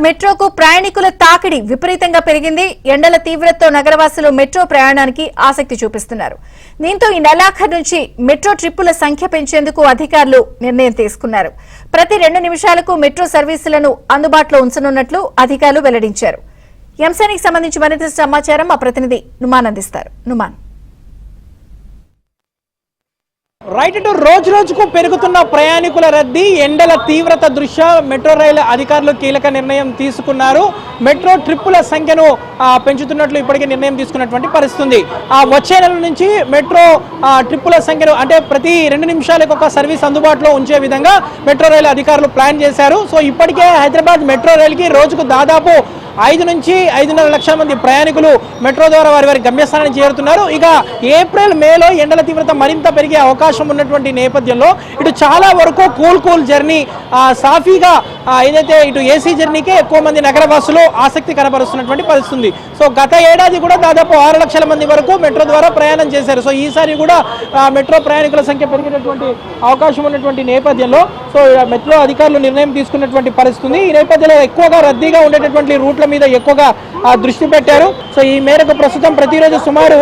మెట్రోకు ప్రయాణికుల తాకిడి విపరీతంగా పెరిగింది. ఎండల తీవ్రతతో నగరవాసులు మెట్రో ప్రయాణానికి ఆసక్తి చూపిస్తున్నారు. దీంతో ఈ నెలాఖరు నుంచి మెట్రో ట్రిప్పుల సంఖ్య పెంచేందుకు అధికారులు నిర్ణయం తీసుకున్నారు. ప్రతి 2 నిమిషాలకు మెట్రో సర్వీసులను అందుబాటులో ఉంచనున్నట్లు అధికారులు వెల్లడించారు. ఈ అంశానికి సంబంధించి మరింత సమాచారం మా ప్రతినిధి నుమాన్ అందిస్తారు. నుమాన్, రైట్ టు రోజుకు పెరుగుతున్న ప్రయాణికుల రద్దీ, ఎండల తీవ్రత దృష్ట్యా మెట్రో రైలు అధికారులు కీలక నిర్ణయం తీసుకున్నారు. మెట్రో ట్రిప్పుల సంఖ్యను పెంచుతున్నట్లు ఇప్పటికే నిర్ణయం తీసుకున్నటువంటి పరిస్థితి. వచ్చే నెల నుంచి మెట్రో ట్రిప్పుల సంఖ్యను అంటే ప్రతి 2 నిమిషాలకు ఒక సర్వీస్ అందుబాటులో ఉంచే విధంగా మెట్రో రైలు అధికారులు ప్లాన్ చేశారు. సో ఇప్పటికే హైదరాబాద్ మెట్రో రైలుకి రోజుకు దాదాపు 5 నుంచి 5.5 లక్షల మంది ప్రయాణికులు మెట్రో ద్వారా వారి గమ్యస్థానానికి చేరుతున్నారు. ఇక ఏప్రిల్ మేలో ఎండల తీవ్రత మరింత పెరిగే అవకాశం ఉన్నటువంటి నేపథ్యంలో ఇటు చాలా వరకు కూల్ జర్నీ సాఫీగా ఏదైతే ఇటు ఏసీ జర్నీకే ఎక్కువ మంది నగరవాసులు ఆసక్తి కనబరుస్తున్నటువంటి పరిస్థితి. సో గత ఏడాది కూడా దాదాపు 6 లక్షల మంది వరకు మెట్రో ద్వారా ప్రయాణం చేశారు. సో ఈసారి కూడా మెట్రో ప్రయాణికుల సంఖ్య పెరిగినటువంటి అవకాశం ఉన్నటువంటి నేపథ్యంలో సో మెట్రో అధికారులు నిర్ణయం తీసుకున్నటువంటి పరిస్థితి. ఈ నేపథ్యంలో ఎక్కువగా రద్దీగా ఉండేటటువంటి రూట్ల మీద ఎక్కువగా దృష్టి పెట్టారు. సో ఈ మేరకు ప్రస్తుతం ప్రతిరోజు సుమారు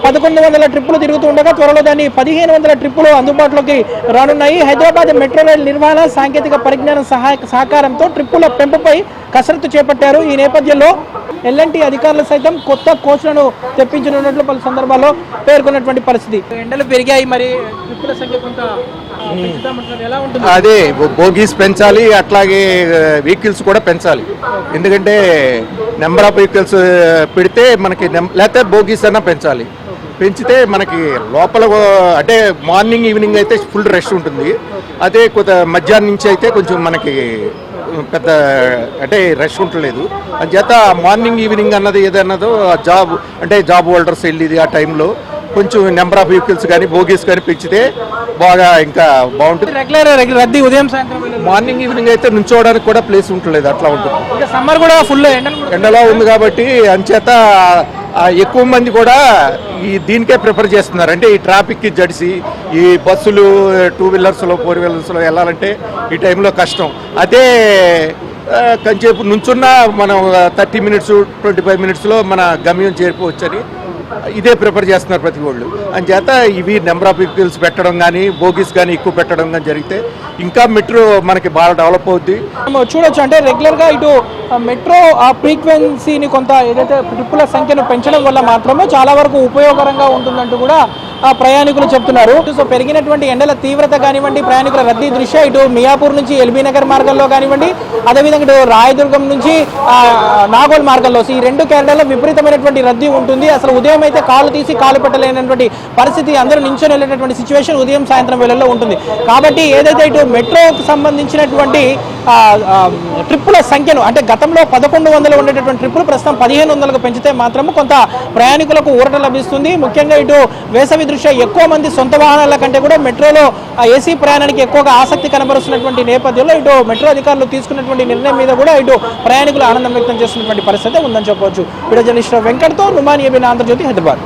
1100 ట్రిప్పులు తిరుగుతూ ఉండగా త్వరలో దాన్ని 1500 ట్రిప్పులు అందుబాటులోకి రానున్నాయి. హైదరాబాద్ మెట్రో రైలు నిర్వహణ సాంకేతిక పరిజ్ఞానం సహకారంతో ట్రిప్పుల పెంపుపై కసరత్తు చేపట్టారు. ఈ నేపథ్యంలో ఎల్ఎన్టీ అధికారులు సైతం కొత్త కోచ్లను తెప్పించనున్నట్లు పలు సందర్భాల్లో పేర్కొన్నటువంటి పరిస్థితి. ఎండలు పెరిగాయి, మరి ట్రిప్పుల సంఖ్య కొంత ఎలా ఉంటుంది? అదే బోగీస్ పెంచాలి, అట్లాగే వెహికల్స్ కూడా పెంచాలి. ఎందుకంటే నెంబర్ ఆఫ్ వెహికల్స్ పెడితే మనకి లేకపోతే బోగీస్ అన్నా పెంచాలి. పెంచితే మనకి లోపల అంటే మార్నింగ్ ఈవినింగ్ అయితే ఫుల్ రష్ ఉంటుంది. అదే కొంత మధ్యాహ్నం నుంచి అయితే కొంచెం మనకి పెద్ద అంటే రష్ ఉండలేదు. అందుచేత మార్నింగ్ ఈవినింగ్ అన్నది ఏదన్నదో జాబ్ అంటే జాబ్ హోల్డర్స్ వెళ్ళేది ఆ టైంలో కొంచెం నెంబర్ ఆఫ్ వెహికల్స్ కానీ బోగీస్ కానీ పెంచితే బాగా ఇంకా బాగుంటుంది. రెగ్యులర్ రద్దీ ఉదయం సాయంత్రం మార్నింగ్ ఈవినింగ్ అయితే నుంచోవడానికి కూడా ప్లేస్ ఉండలేదు, అట్లా ఉంటుంది. సమ్మర్ కూడా ఫుల్ ఎండలో ఉంది కాబట్టి అంచేత ఎక్కువ మంది కూడా ఈ దీనికే ప్రిఫర్ చేస్తున్నారు. అంటే ఈ ట్రాఫిక్కి జడిసి ఈ బస్సులు 2 వీలర్స్లో 4 వీలర్స్లో వెళ్ళాలంటే ఈ టైంలో కష్టం. అదే కొంచెంసేపు నుంచున్న మనం 30 మినిట్స్ 25 మినిట్స్లో మన గమ్యం చేరుకోవచ్చని ఇదే ప్రిఫర్ చేస్తున్నారు ప్రతి వాళ్ళు. అంచేత ఇవి నెంబర్ ఆఫ్ వెహికల్స్ పెట్టడం కానీ బోగీస్ కానీ ఎక్కువ పెట్టడం కానీ జరిగితే ఇంకా మెట్రో మనకి బాగా డెవలప్ అవుద్ది. చూడొచ్చు అంటే రెగ్యులర్గా ఇటు మెట్రో ఆ ఫ్రీక్వెన్సీని కొంత ఏదైతే ట్రిప్పుల సంఖ్యను పెంచడం వల్ల మాత్రమే చాలా వరకు ఉపయోగకరంగా ఉంటుందంటూ కూడా ప్రయాణికులు చెప్తున్నారు. సో పెరిగినటువంటి ఎండల తీవ్రత కానివ్వండి, ప్రయాణికుల రద్దీ దృష్ట్యా ఇటు మియాపూర్ నుంచి ఎల్బీ నగర్ మార్గంలో కానివ్వండి, అదేవిధంగా ఇటు రాయదుర్గం నుంచి నాగోల్ మార్గంలో ఈ 2 క్యారిడార్లో విపరీతమైనటువంటి రద్దీ ఉంటుంది. అసలు ఉదయం అయితే కాలు తీసి కాలు పెట్టలేనటువంటి పరిస్థితి, అందరూ నించొని వెళ్ళేటటువంటి సిచ్యువేషన్ ఉదయం సాయంత్రం వేళల్లో ఉంటుంది. కాబట్టి ఏదైతే ఇటు మెట్రోకు సంబంధించినటువంటి ట్రిప్పుల సంఖ్యను అంటే గతంలో 1100 ఉండేటటువంటి ట్రిప్పులు ప్రస్తుతం 1500కు పెంచితే మాత్రం కొంత ప్రయాణికులకు ఊరట లభిస్తుంది. ముఖ్యంగా ఇటు వేసవి దృష్ట్యా ఎక్కువ మంది సొంత వాహనాల కంటే కూడా మెట్రోలో ఏసీ ప్రయాణానికి ఎక్కువగా ఆసక్తి కనబరుస్తున్నటువంటి నేపథ్యంలో ఇటు మెట్రో అధికారులు తీసుకున్నటువంటి నిర్ణయం మీద కూడా ఇటు ప్రయాణికులు ఆనందం వ్యక్తం చేస్తున్నటువంటి పరిస్థితి ఉందని చెప్పవచ్చు. వీడియో జర్నలిస్ట్ వెంకట్తో నుమాన్, ఏబీఎన్ ఆంధ్రజ్యోతి, హైదరాబాద్.